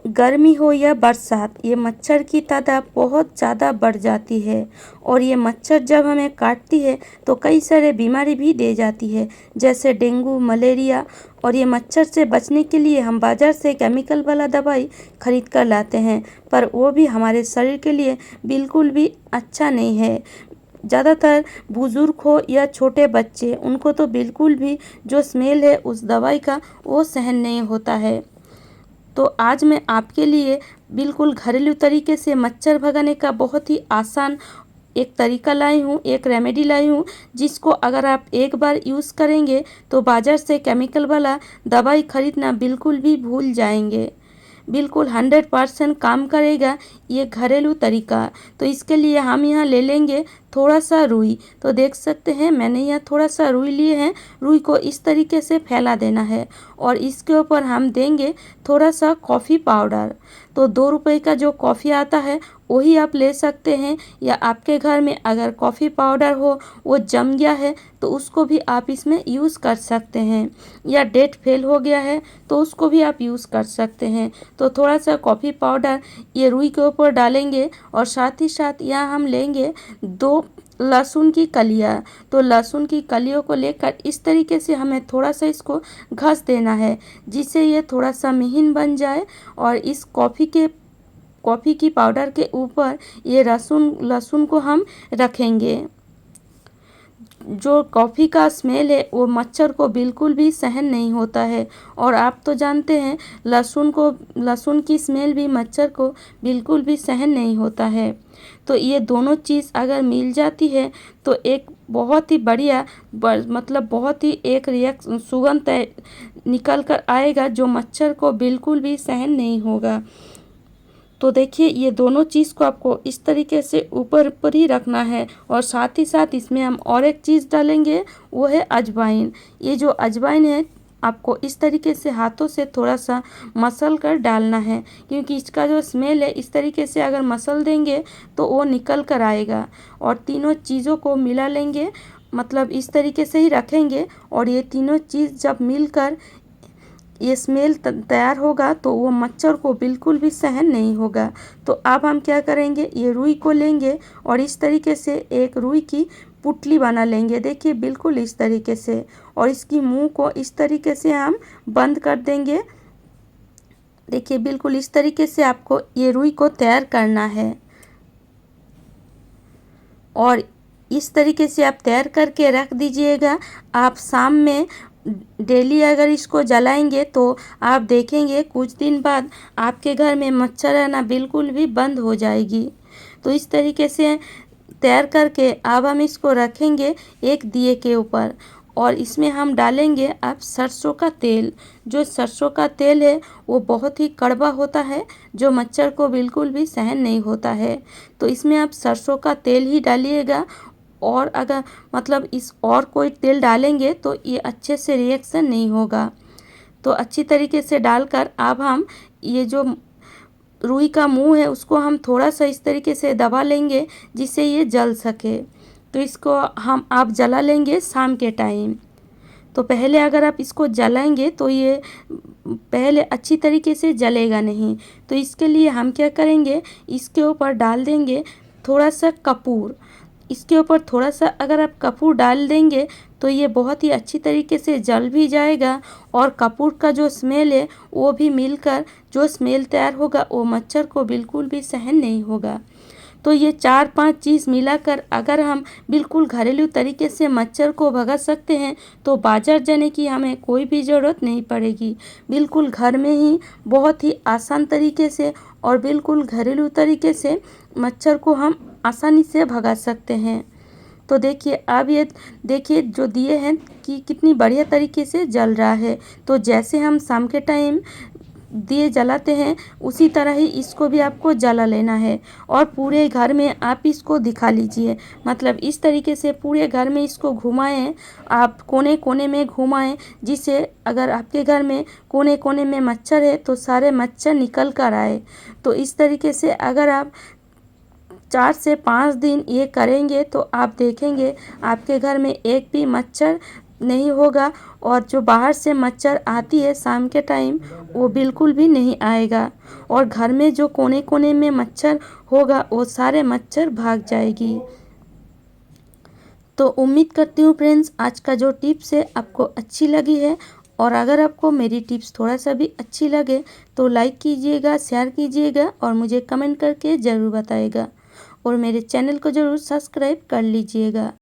गर्मी हो या बरसात, ये मच्छर की तादाद बहुत ज़्यादा बढ़ जाती है और ये मच्छर जब हमें काटती है तो कई सारे बीमारी भी दे जाती है, जैसे डेंगू, मलेरिया। और ये मच्छर से बचने के लिए हम बाज़ार से केमिकल वाला दवाई खरीद कर लाते हैं, पर वो भी हमारे शरीर के लिए बिल्कुल भी अच्छा नहीं है। ज़्यादातर बुज़ुर्ग हो या छोटे बच्चे, उनको तो बिल्कुल भी जो स्मेल है उस दवाई का वो सहन नहीं होता है। तो आज मैं आपके लिए बिल्कुल घरेलू तरीके से मच्छर भगाने का बहुत ही आसान एक तरीका लाई हूँ, एक रेमेडी लाई हूँ, जिसको अगर आप एक बार यूज़ करेंगे तो बाज़ार से केमिकल वाला दवाई खरीदना बिल्कुल भी भूल जाएंगे। बिल्कुल 100% काम करेगा ये घरेलू तरीका। तो इसके लिए हम यहाँ ले लेंगे थोड़ा सा रुई। तो देख सकते हैं मैंने यहाँ थोड़ा सा रुई लिए हैं। रुई को इस तरीके से फैला देना है और इसके ऊपर हम देंगे थोड़ा सा कॉफ़ी पाउडर। तो 2 रुपए का जो कॉफ़ी आता है वही आप ले सकते हैं, या आपके घर में अगर कॉफ़ी पाउडर हो वो जम गया है तो उसको भी आप इसमें यूज़ कर सकते हैं, या डेट फेल हो गया है तो उसको भी आप यूज़ कर सकते हैं। तो थोड़ा सा कॉफ़ी पाउडर ये रुई के ऊपर डालेंगे और साथ ही साथ यहाँ हम लेंगे 2 लहसुन की कलियाँ। तो लहसुन की कलियों को लेकर इस तरीके से हमें थोड़ा सा इसको घस देना है, जिससे ये थोड़ा सा महीन बन जाए। और इस कॉफ़ी की पाउडर के ऊपर ये लहसुन को हम रखेंगे। जो कॉफ़ी का स्मेल है वो मच्छर को बिल्कुल भी सहन नहीं होता है, और आप तो जानते हैं लहसुन की स्मेल भी मच्छर को बिल्कुल भी सहन नहीं होता है। तो ये दोनों चीज़ अगर मिल जाती है तो एक बहुत ही बढ़िया मतलब बहुत ही एक सुगंध निकल कर आएगा जो मच्छर को बिल्कुल भी सहन नहीं होगा। तो देखिए ये दोनों चीज़ को आपको इस तरीके से ऊपर ऊपर ही रखना है, और साथ ही साथ इसमें हम और एक चीज़ डालेंगे, वो है अजवाइन। ये जो अजवाइन है आपको इस तरीके से हाथों से थोड़ा सा मसल कर डालना है, क्योंकि इसका जो स्मेल है इस तरीके से अगर मसल देंगे तो वो निकल कर आएगा। और तीनों चीज़ों को मिला लेंगे, मतलब इस तरीके से ही रखेंगे, और ये तीनों चीज़ जब मिलकर ये स्मेल तैयार होगा तो वो मच्छर को बिल्कुल भी सहन नहीं होगा। तो अब हम क्या करेंगे, ये रुई को लेंगे और इस तरीके से एक रुई की पुतली बना लेंगे। देखिए बिल्कुल इस तरीके से, और इसकी मुंह को इस तरीके से हम बंद कर देंगे। देखिए बिल्कुल इस तरीके से आपको ये रुई को तैयार करना है, और इस तरीके से आप तैयार करके रख दीजिएगा। आप शाम में डेली अगर इसको जलाएंगे तो आप देखेंगे कुछ दिन बाद आपके घर में मच्छर आना बिल्कुल भी बंद हो जाएगी। तो इस तरीके से तैयार करके अब हम इसको रखेंगे एक दिए के ऊपर, और इसमें हम डालेंगे अब सरसों का तेल। जो सरसों का तेल है वो बहुत ही कड़वा होता है, जो मच्छर को बिल्कुल भी सहन नहीं होता है। तो इसमें आप सरसों का तेल ही डालिएगा, और अगर मतलब इस और कोई तेल डालेंगे तो ये अच्छे से रिएक्शन नहीं होगा। तो अच्छी तरीके से डालकर अब हम ये जो रुई का मुंह है उसको हम थोड़ा सा इस तरीके से दबा लेंगे जिससे ये जल सके। तो इसको हम आप जला लेंगे शाम के टाइम। तो पहले अगर आप इसको जलाएंगे तो ये पहले अच्छी तरीके से जलेगा नहीं। तो इसके लिए हम क्या करेंगे, इसके ऊपर डाल देंगे थोड़ा सा कपूर। इसके ऊपर थोड़ा सा अगर आप कपूर डाल देंगे तो ये बहुत ही अच्छी तरीके से जल भी जाएगा, और कपूर का जो स्मेल है वो भी मिलकर जो स्मेल तैयार होगा वो मच्छर को बिल्कुल भी सहन नहीं होगा। तो ये 4-5 चीज़ मिलाकर अगर हम बिल्कुल घरेलू तरीके से मच्छर को भगा सकते हैं तो बाज़ार जाने की हमें कोई भी ज़रूरत नहीं पड़ेगी। बिल्कुल घर में ही बहुत ही आसान तरीके से और बिल्कुल घरेलू तरीके से मच्छर को हम आसानी से भगा सकते हैं। तो देखिए अब ये देखिए जो दिए हैं कि कितनी बढ़िया तरीके से जल रहा है। तो जैसे हम शाम के टाइम दिए जलाते हैं उसी तरह ही इसको भी आपको जला लेना है, और पूरे घर में आप इसको दिखा लीजिए। मतलब इस तरीके से पूरे घर में इसको घुमाएं, आप कोने कोने में घुमाएं, जिससे अगर आपके घर में कोने कोने में मच्छर है तो सारे मच्छर निकल कर आए। तो इस तरीके से अगर आप 4 से 5 दिन ये करेंगे तो आप देखेंगे आपके घर में एक भी मच्छर नहीं होगा और जो बाहर से मच्छर आती है शाम के टाइम वो बिल्कुल भी नहीं आएगा और घर में जो कोने कोने में मच्छर होगा वो सारे मच्छर भाग जाएगी। तो उम्मीद करती हूँ फ्रेंड्स आज का जो टिप्स है आपको अच्छी लगी है और अगर आपको मेरी टिप्स थोड़ा सा भी अच्छी लगे तो लाइक कीजिएगा, शेयर कीजिएगा और मुझे कमेंट करके ज़रूर बताइएगा और मेरे चैनल को ज़रूर सब्सक्राइब कर लीजिएगा।